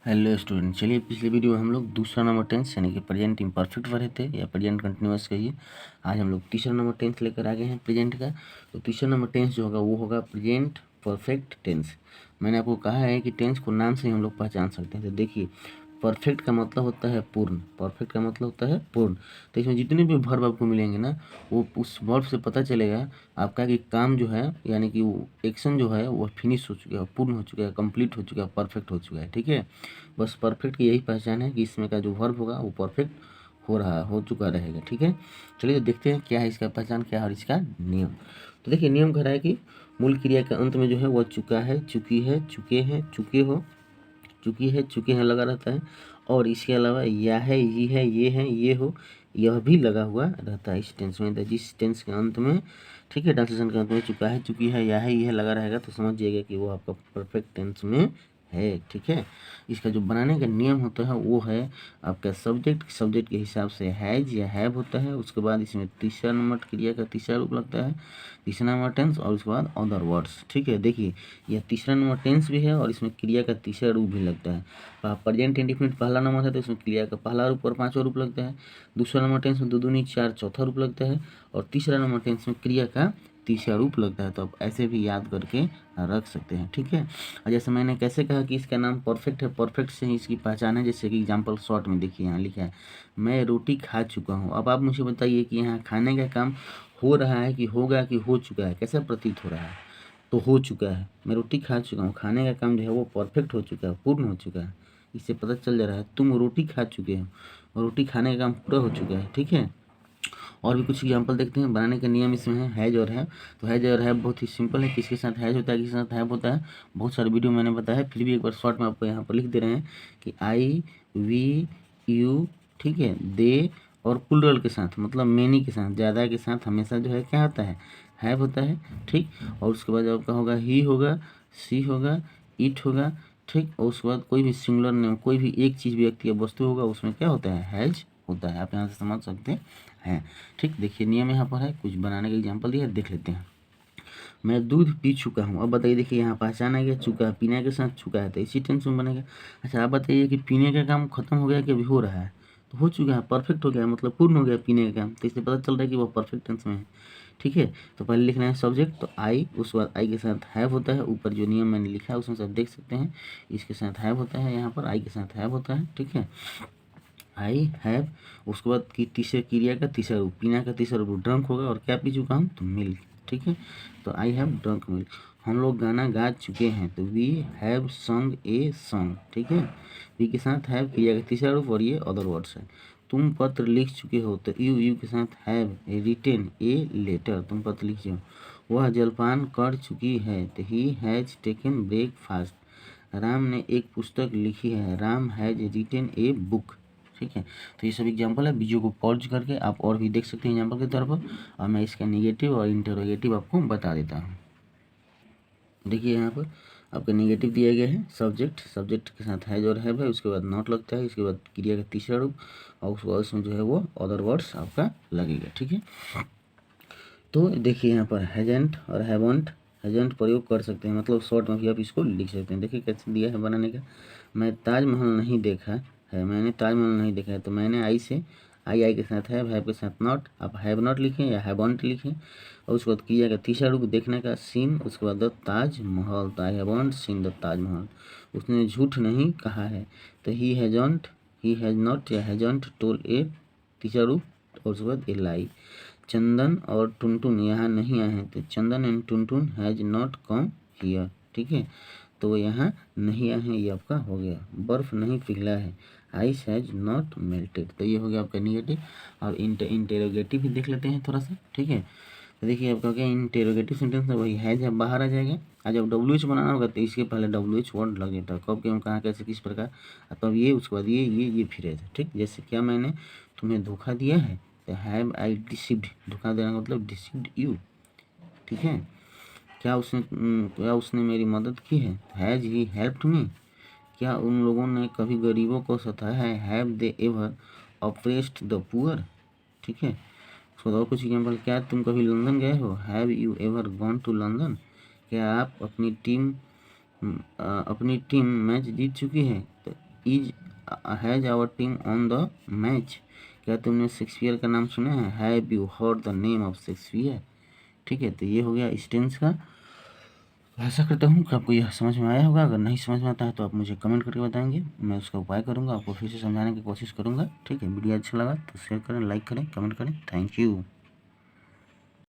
Hello student, चलिए पिछले video में हम लोग दूसरा नंबर टेंस यानी कि प्रेजेंट इम्परफेक्ट पढ़े थे या प्रेजेंट कंटिन्यूअस कहिए। आज हम लोग तीसरा नंबर टेंस लेकर आ गए हैं प्रेजेंट का। तो तीसरा नंबर टेंस जो होगा वो होगा प्रेजेंट परफेक्ट टेंस। मैंने आपको कहा है कि टेंस को नाम से ही हम लोग पहचान सकते हैं। तो देखिए, परफेक्ट का मतलब होता है पूर्ण, परफेक्ट का मतलब होता है पूर्ण। तो इसमें जितने भी वर्ब आपको मिलेंगे ना, वो उस वर्ब से पता चलेगा आपका कि काम जो है यानी कि वो एक्शन जो है वो फिनिश हो चुका है, पूर्ण हो चुका है, कंप्लीट हो चुका है, परफेक्ट हो चुका है। ठीक है, बस परफेक्ट की यही पहचान है कि इसमें का जो वर्ब होगा वो परफेक्ट हो चुका रहेगा। ठीक है, चलिए तो देखते हैं क्या है इसका पहचान, क्या है और इसका नियम। तो देखिए, नियम कह रहा है कि मूल क्रिया के अंत में जो है वह चुका है, चुकी है, चुके हैं, चुके हो, चुकी है, चुके हैं लगा रहता है। और इसके अलावा या है, ये है, ये हो, यह भी लगा हुआ रहता है इस टेंस में। तो जिस टेंस के अंत में, ठीक है, ट्रांसलेशन के अंत में चुका है, चुकी है, या है, यह लगा रहेगा तो समझ जाइएगा कि वो आपका परफेक्ट टेंस में है। ठीक है, इसका जो बनाने का नियम होता है वो है आपका सब्जेक्ट के हिसाब से हैज या हैव होता है। उसके बाद इसमें तीसरा नंबर क्रिया का तीसरा रूप लगता है, तीसरा नंबर टेंस, और उसके बाद अदर वर्ड्स। ठीक है, देखिए यह तीसरा नंबर टेंस भी है और इसमें क्रिया का तीसरा रूप भी लगता है। प्रेजेंट इंडेफिनिट पहला नंबर है तो इसमें क्रिया का पहला रूप और पांचवा रूप लगता है। दूसरा नंबर टेंस में दो दूनी चार चौथा रूप लगता है। और तीसरा नंबर टेंस में क्रिया का तीसरा रूप लगता है। तो आप ऐसे भी याद करके रख सकते हैं। ठीक है, और जैसे मैंने कैसे कहा कि इसका नाम परफेक्ट है, परफेक्ट से ही इसकी पहचान है। जैसे कि एग्जाम्पल शॉर्ट में देखिए, यहाँ लिखा है मैं रोटी खा चुका हूँ। अब आप मुझे बताइए कि यहाँ खाने का काम हो रहा है कि होगा कि हो चुका है, कैसा प्रतीत हो रहा है? तो हो चुका है, मैं रोटी खा चुका हूँ, खाने का काम जो है वो परफेक्ट हो चुका है, पूर्ण हो चुका है। इससे पता चल जा रहा है तुम रोटी खा चुके हो और रोटी खाने का काम पूरा हो चुका है। ठीक है, और भी कुछ एग्जाम्पल देखते हैं। बनाने का नियम इसमें है हैज और है। तो हैज और है बहुत ही सिंपल है, किसके साथ हैज होता है, किसके साथ हैव होता है। बहुत सारे वीडियो मैंने बताया, फिर भी एक बार शॉर्ट में आपको यहाँ पर लिख दे रहे हैं कि आई, वी, यू, ठीक है, दे और प्लूरल के साथ मतलब मेनी के साथ, ज़्यादा के साथ हमेशा जो है क्या होता है, हैव होता है। ठीक, और उसके बाद आपका होगा ही होगा, सी होगा, इट होगा। ठीक, और उसके बाद कोई भी सिंगुलर नेम, कोई भी एक चीज़ व्यक्ति या वस्तु होगा उसमें क्या होता है, हैज होता है। आप यहाँ से समझ सकते हैं। ठीक, देखिए नियम यहाँ पर है, कुछ बनाने का एग्जाम्पल दिया है, देख लेते हैं। मैं दूध पी चुका हूँ। अब बताइए, देखिए यहाँ पहचाना गया चुका, पीने के साथ चुका है तो इसी टेंस में बनेगा। अच्छा, आप बताइए कि पीने का काम खत्म हो गया कि अभी हो रहा है? तो हो चुका है, परफेक्ट हो गया, मतलब पूर्ण हो गया पीने का काम। तो इससे पता चल रहा है कि वो परफेक्ट टेंस में है। ठीक है, तो पहले लिखना है सब्जेक्ट, तो आई, उसके बाद आई के साथ हैव होता है। ऊपर जो नियम मैंने लिखा है उसमें से आप देख सकते हैं, इसके साथ हैव होता है, यहाँ पर आई के साथ हैव होता है। ठीक है, आई हैव, उसके बाद की तीसरे क्रिया का तीसरा रूप, पीना का तीसरा रूप ड्रंक होगा। और क्या पी चुका हूँ, तो मिल्क। ठीक है, तो आई हैव ड्रंक मिल्क। हम लोग गाना गा चुके हैं तो वी हैव संग ए सॉन्ग। ठीक है, वी के साथ हैव क्रिया का तीसरा रूप और ये अदर वर्ड्स है। तुम पत्र लिख चुके हो तो यू के साथ हैव रिटेन ए लेटर, तुम पत्र लिख चुके हो। वह जलपान कर चुकी है तो he has taken breakfast. Ram ने एक पुस्तक लिखी है, Ram has retain a book. ठीक है, तो ये सब एग्जाम्पल है, वीडियो को पॉज करके आप और भी देख सकते हैं एग्जाम्पल के तौर पर। और मैं इसका नेगेटिव और इंटरोगेटिव आपको बता देता हूँ। देखिए यहाँ पर आपका नेगेटिव दिया गया है, सब्जेक्ट के साथ हैज और हैव है, उसके बाद नॉट लगता है, इसके बाद क्रिया का तीसरा रूप, और उसके बाद उसमें जो है वो अदर वर्ड्स आपका लगेगा। ठीक है, तो देखिए यहाँ पर हैजेंट और हैवंट, हैजेंट प्रयोग कर सकते हैं, मतलब शॉर्ट में भी आप इसको लिख सकते हैं। देखिए कैसे दिया है बनाने का। मैं ताजमहल नहीं देखा है, मैंने ताजमहल नहीं देखा है, तो मैंने आई से, आई के साथ हैव के साथ नॉट, आप हैव नॉट लिखें या हैवंट लिखें। और उसके बाद किया का तीसरा रूप देखने का सीन, उसके बाद द ताजमहल, तो I haven't seen the Taj Mahal. उसने झूठ नहीं कहा है, तो ही हैज नॉट या हैजंट टोल्ड ए, तीसरा रूप, और उसके बाद ए लाई। चंदन और टुनटुन यहाँ नहीं आए हैं तो Chandan and Tuntun has not come here. ठीक है, तो वो यहाँ नहीं आए हैं, ये आपका हो गया। बर्फ नहीं पिघला है, आइस हैज नॉट मेल्टेड, तो ये हो गया आपका निगेटिव। और इंटेरोगेटिव भी देख लेते हैं थोड़ा सा। ठीक है, तो देखिए आपका क्या इंटेरोगेटिव सेंटेंस है, वही हैज है बाहर आ जाएगा। आज जब WH बनाना होगा तो इसके पहले WH वर्ड लगेगा, कब क्यों कहाँ कैसे किस प्रकार, तब ये, उसके बाद ये फिर है। ठीक, जैसे क्या मैंने तुम्हें धोखा दिया है, तो हैव आई डिसीव्ड, धोखा देना का मतलब डिसीव्ड यू। ठीक है, क्या उसने मेरी मदद की है, हैज ही हेल्प्ड मी। क्या उन लोगों ने कभी गरीबों को सताया है, have they ever oppressed the poor. ठीक है, उसके बाद और कुछ एग्जाम्पल, क्या तुम कभी लंदन गए हो, have you ever gone to London. क्या आप अपनी टीम मैच जीत चुकी है, तो is has our team on the match, क्या तुमने शेक्सपियर का नाम सुना है, have you heard the name of Shakespeare. ठीक है, तो ये हो गया इस टेंस का। आशा करता हूँ कि आपको यह समझ में आया होगा। अगर नहीं समझ में आता है तो आप मुझे कमेंट करके बताएंगे, मैं उसका उपाय करूँगा, आपको फिर से समझाने की कोशिश करूँगा। ठीक है, वीडियो अच्छा लगा तो शेयर करें, लाइक करें, कमेंट करें। Thank you.